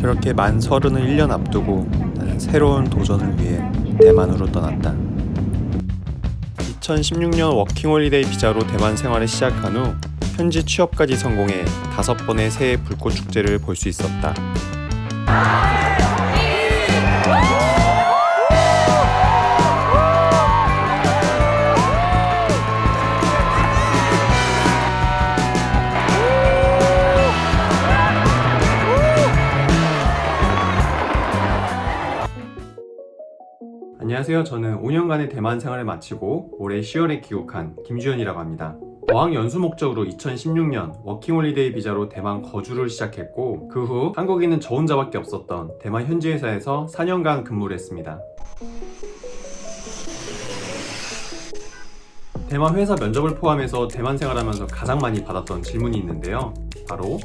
그렇게 만 30을 1년 앞두고 나는 새로운 도전을 위해 대만으로 떠났다. 2016년 워킹홀리데이 비자로 대만 생활을 시작한 후 현지 취업까지 성공해 5번의 새해 불꽃 축제를 볼 수 있었다. 안녕하세요. 저는 5년간의 대만 생활을 마치고 올해 10월에 귀국한 김주현이라고 합니다. 어학 연수 목적으로 2016년 워킹홀리데이 비자로 대만 거주를 시작했고 그 후 한국인은 저 혼자밖에 없었던 대만 현지 회사에서 4년간 근무를 했습니다. 대만 회사 면접을 포함해서 대만 생활하면서 가장 많이 받았던 질문이 있는데요. 바로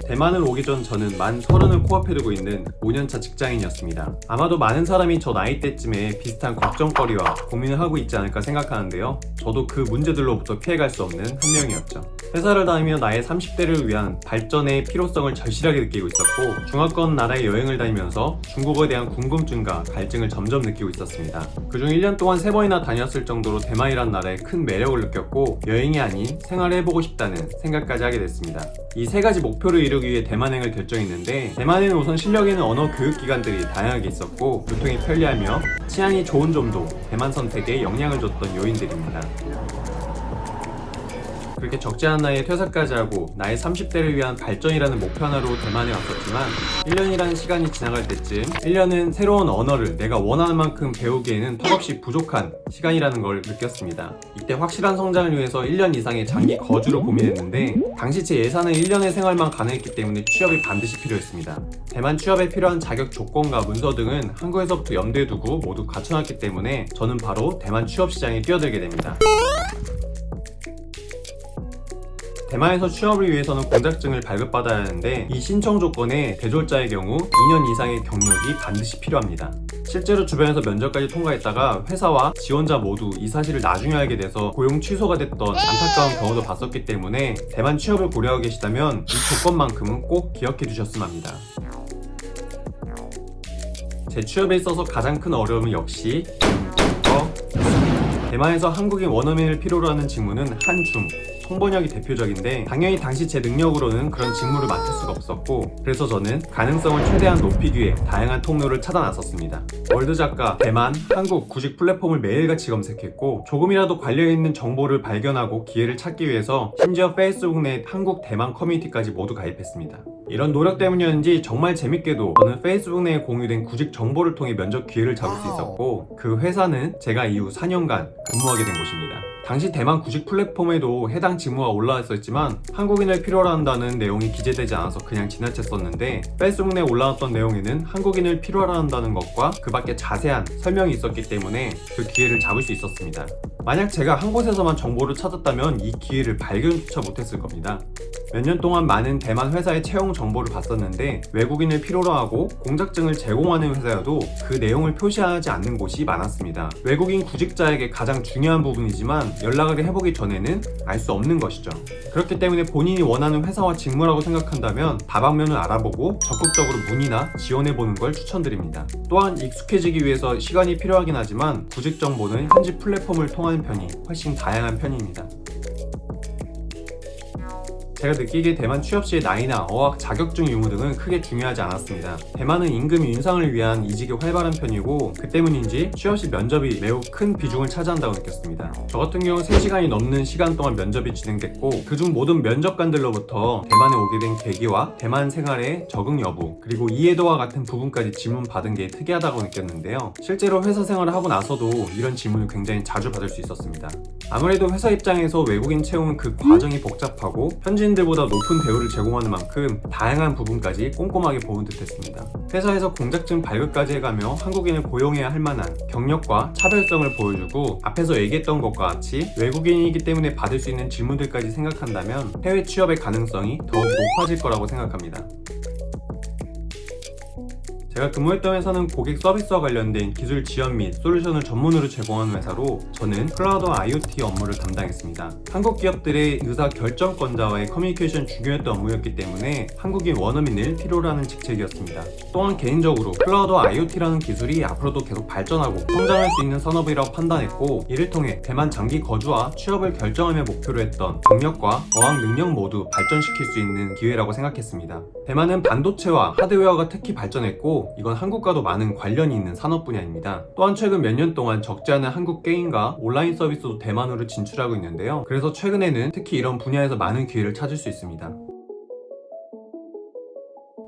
대만을 오기 전 저는 만 30을 코앞에 두고 있는 5년차 직장인이었습니다. 아마도 많은 사람이 저 나이대쯤에 비슷한 걱정거리와 고민을 하고 있지 않을까 생각하는데요. 저도 그 문제들로부터 피해갈 수 없는 한 명이었죠. 회사를 다니며 나의 30대를 위한 발전의 필요성을 절실하게 느끼고 있었고 중화권 나라에 여행을 다니면서 중국어에 대한 궁금증과 갈증을 점점 느끼고 있었습니다. 그중 1년 동안 3번이나 다녔을 정도로 대만이란 나라에 큰 매력을 느꼈고 여행이 아닌 생활을 해보고 싶다는 생각까지 하게 됐습니다. 이 3가지 목표를 이루기 위해 대만행을 결정했는데 대만에는 우선 실력 있는 언어 교육기관들이 다양하게 있었고 교통이 편리하며 치안이 좋은 점도 대만 선택에 영향을 줬던 요인들입니다. 그렇게 적지 않은 나이에 퇴사까지 하고 나의 30대를 위한 발전이라는 목표 하나로 대만에 왔었지만 1년이라는 시간이 지나갈 때쯤 1년은 새로운 언어를 내가 원하는 만큼 배우기에는 턱없이 부족한 시간이라는 걸 느꼈습니다. 이때 확실한 성장을 위해서 1년 이상의 장기 거주를 고민했는데 당시 제 예산은 1년의 생활만 가능했기 때문에 취업이 반드시 필요했습니다. 대만 취업에 필요한 자격 조건과 문서 등은 한국에서부터 염두에 두고 모두 갖춰놨기 때문에 저는 바로 대만 취업 시장에 뛰어들게 됩니다. 대만에서 취업을 위해서는 공작증을 발급받아야 하는데 이 신청 조건에 대졸자의 경우 2년 이상의 경력이 반드시 필요합니다. 실제로 주변에서 면접까지 통과했다가 회사와 지원자 모두 이 사실을 나중에 알게 돼서 고용 취소가 됐던 안타까운 경우도 봤었기 때문에 대만 취업을 고려하고 계시다면 이 조건만큼은 꼭 기억해 주셨으면 합니다. 제 취업에 있어서 가장 큰 어려움은 역시 대만에서 한국인 원어민을 필요로 하는 직무는 한중, 통번역이 대표적인데 당연히 당시 제 능력으로는 그런 직무를 맡을 수가 없었고 그래서 저는 가능성을 최대한 높이기 위해 다양한 통로를 찾아 나섰습니다. 월드작가, 대만, 한국 구직 플랫폼을 매일같이 검색했고 조금이라도 관련있는 정보를 발견하고 기회를 찾기 위해서 심지어 페이스북 내 한국 대만 커뮤니티까지 모두 가입했습니다. 이런 노력 때문이었는지 정말 재밌게도 저는 페이스북 내에 공유된 구직 정보를 통해 면접 기회를 잡을 수 있었고 그 회사는 제가 이후 4년간 근무하게 된 곳입니다. 당시 대만 구직 플랫폼에도 해당 직무가 올라와 있었지만 한국인을 필요로 한다는 내용이 기재되지 않아서 그냥 지나쳤었는데 페이스북 내에 올라왔던 내용에는 한국인을 필요로 한다는 것과 그 밖에 자세한 설명이 있었기 때문에 그 기회를 잡을 수 있었습니다. 만약 제가 한 곳에서만 정보를 찾았다면 이 기회를 발견조차 못했을 겁니다. 몇 년 동안 많은 대만 회사의 채용 정보를 봤었는데 외국인을 필요로 하고 공작증을 제공하는 회사여도 그 내용을 표시하지 않는 곳이 많았습니다. 외국인 구직자에게 가장 중요한 부분이지만 연락을 해보기 전에는 알 수 없는 것이죠. 그렇기 때문에 본인이 원하는 회사와 직무라고 생각한다면 다방면을 알아보고 적극적으로 문의나 지원해보는 걸 추천드립니다. 또한 익숙해지기 위해서 시간이 필요하긴 하지만 구직 정보는 현지 플랫폼을 통하는 편이 훨씬 다양한 편입니다. 제가 느끼기에 대만 취업 시의 나이나 어학 자격증 유무 등은 크게 중요하지 않았습니다. 대만은 임금 인상을 위한 이직이 활발한 편이고 그 때문인지 취업 시 면접이 매우 큰 비중을 차지한다고 느꼈습니다. 저 같은 경우 3시간이 넘는 시간 동안 면접이 진행됐고 그중 모든 면접관들로부터 대만에 오게 된 계기와 대만 생활의 적응 여부 그리고 이해도와 같은 부분까지 질문 받은 게 특이하다고 느꼈는데요. 실제로 회사 생활을 하고 나서도 이런 질문을 굉장히 자주 받을 수 있었습니다. 아무래도 회사 입장에서 외국인 채용은 그 과정이 복잡하고 현지인들보다 높은 대우를 제공하는 만큼 다양한 부분까지 꼼꼼하게 보는 듯 했습니다. 회사에서 공작증 발급까지 해가며 한국인을 고용해야 할 만한 경력과 차별성을 보여주고 앞에서 얘기했던 것과 같이 외국인이기 때문에 받을 수 있는 질문들까지 생각한다면 해외 취업의 가능성이 더욱 높아질 거라고 생각합니다. 제가 근무했던 회사는 고객 서비스와 관련된 기술 지원 및 솔루션을 전문으로 제공하는 회사로 저는 클라우드와 IoT 업무를 담당했습니다. 한국 기업들의 의사 결정권자와의 커뮤니케이션 중요했던 업무였기 때문에 한국인 원어민을 필요로 하는 직책이었습니다. 또한 개인적으로 클라우드와 IoT라는 기술이 앞으로도 계속 발전하고 성장할 수 있는 산업이라고 판단했고, 이를 통해 대만 장기 거주와 취업을 결정하며 목표로 했던 경력과 어학 능력 모두 발전시킬 수 있는 기회라고 생각했습니다. 대만은 반도체와 하드웨어가 특히 발전했고, 이건 한국과도 많은 관련이 있는 산업 분야입니다. 또한 최근 몇 년 동안 적지 않은 한국 게임과 온라인 서비스도 대만으로 진출하고 있는데요. 그래서 최근에는 특히 이런 분야에서 많은 기회를 찾을 수 있습니다.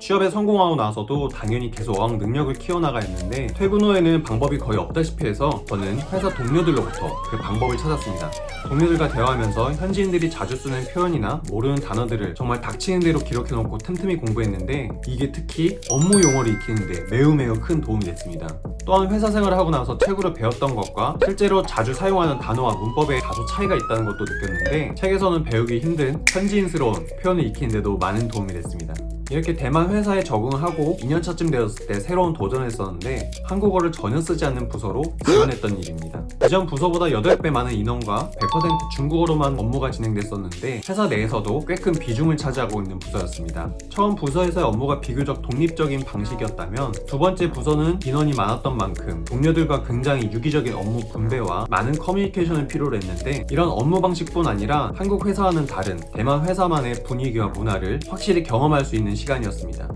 취업에 성공하고 나서도 당연히 계속 어학 능력을 키워나가야 했는데, 퇴근 후에는 방법이 거의 없다시피 해서 저는 회사 동료들로부터 그 방법을 찾았습니다. 동료들과 대화하면서 현지인들이 자주 쓰는 표현이나 모르는 단어들을 정말 닥치는 대로 기록해놓고 틈틈이 공부했는데, 이게 특히 업무 용어를 익히는데 매우 큰 도움이 됐습니다. 또한 회사 생활을 하고 나서 책으로 배웠던 것과 실제로 자주 사용하는 단어와 문법에 다소 차이가 있다는 것도 느꼈는데, 책에서는 배우기 힘든 현지인스러운 표현을 익히는데도 많은 도움이 됐습니다. 이렇게 대만 회사에 적응하고 2년차쯤 되었을 때 새로운 도전을 했었는데, 한국어를 전혀 쓰지 않는 부서로 지원했던 일입니다. 이전 부서보다 8배 많은 인원과 100% 중국어로만 업무가 진행됐었는데, 회사 내에서도 꽤 큰 비중을 차지하고 있는 부서였습니다. 처음 부서에서의 업무가 비교적 독립적인 방식이었다면, 두 번째 부서는 인원이 많았던 만큼 동료들과 굉장히 유기적인 업무 분배와 많은 커뮤니케이션을 필요로 했는데, 이런 업무 방식뿐 아니라 한국 회사와는 다른 대만 회사만의 분위기와 문화를 확실히 경험할 수 있는 시간이었습니다.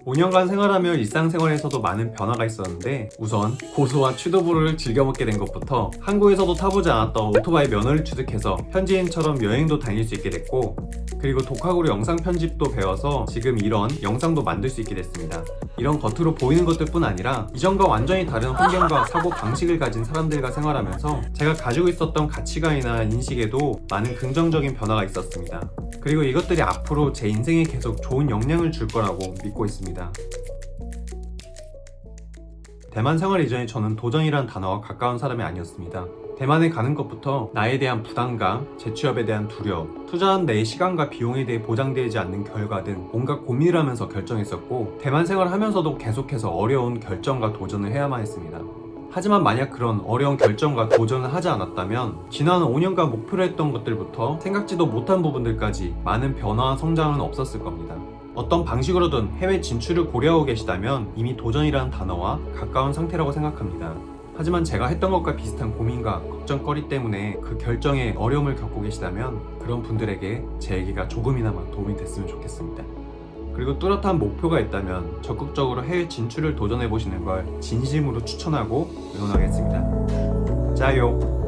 (5년간) 생활하며 일상생활에서도 많은 변화가 있었는데, 우선 고수와 취두부를 즐겨 먹게 된 것부터 한국에서도 타보지 않았던 오토바이 면허를 취득해서 현지인처럼 여행도 다닐 수 있게 됐고, 그리고 독학으로 영상 편집도 배워서 지금 이런 영상도 만들 수 있게 됐습니다. 이런 겉으로 보이는 것들뿐 아니라 이전과 완전히 다른 환경과 사고 방식을 가진 사람들과 생활하면서 제가 가지고 있었던 가치관이나 인식에도 많은 긍정적인 변화가 있었습니다. 그리고 이것들이 앞으로 제 인생에 계속 좋은 영향을 줄 거라고 믿고 있습니다. 대만 생활 이전에 저는 도전이란 단어와 가까운 사람이 아니었습니다. 대만에 가는 것부터 나에 대한 부담감, 재취업에 대한 두려움, 투자한 내 시간과 비용에 대해 보장되지 않는 결과 등 온갖 고민을 하면서 결정했었고, 대만 생활을 하면서도 계속해서 어려운 결정과 도전을 해야만 했습니다. 하지만 만약 그런 어려운 결정과 도전을 하지 않았다면 지난 5년간 목표로 했던 것들부터 생각지도 못한 부분들까지 많은 변화와 성장은 없었을 겁니다. 어떤 방식으로든 해외 진출을 고려하고 계시다면 이미 도전이라는 단어와 가까운 상태라고 생각합니다. 하지만 제가 했던 것과 비슷한 고민과 걱정거리 때문에 그 결정에 어려움을 겪고 계시다면 그런 분들에게 제 얘기가 조금이나마 도움이 됐으면 좋겠습니다. 그리고 뚜렷한 목표가 있다면 적극적으로 해외 진출을 도전해보시는 걸 진심으로 추천하고 응원하겠습니다. 짜요!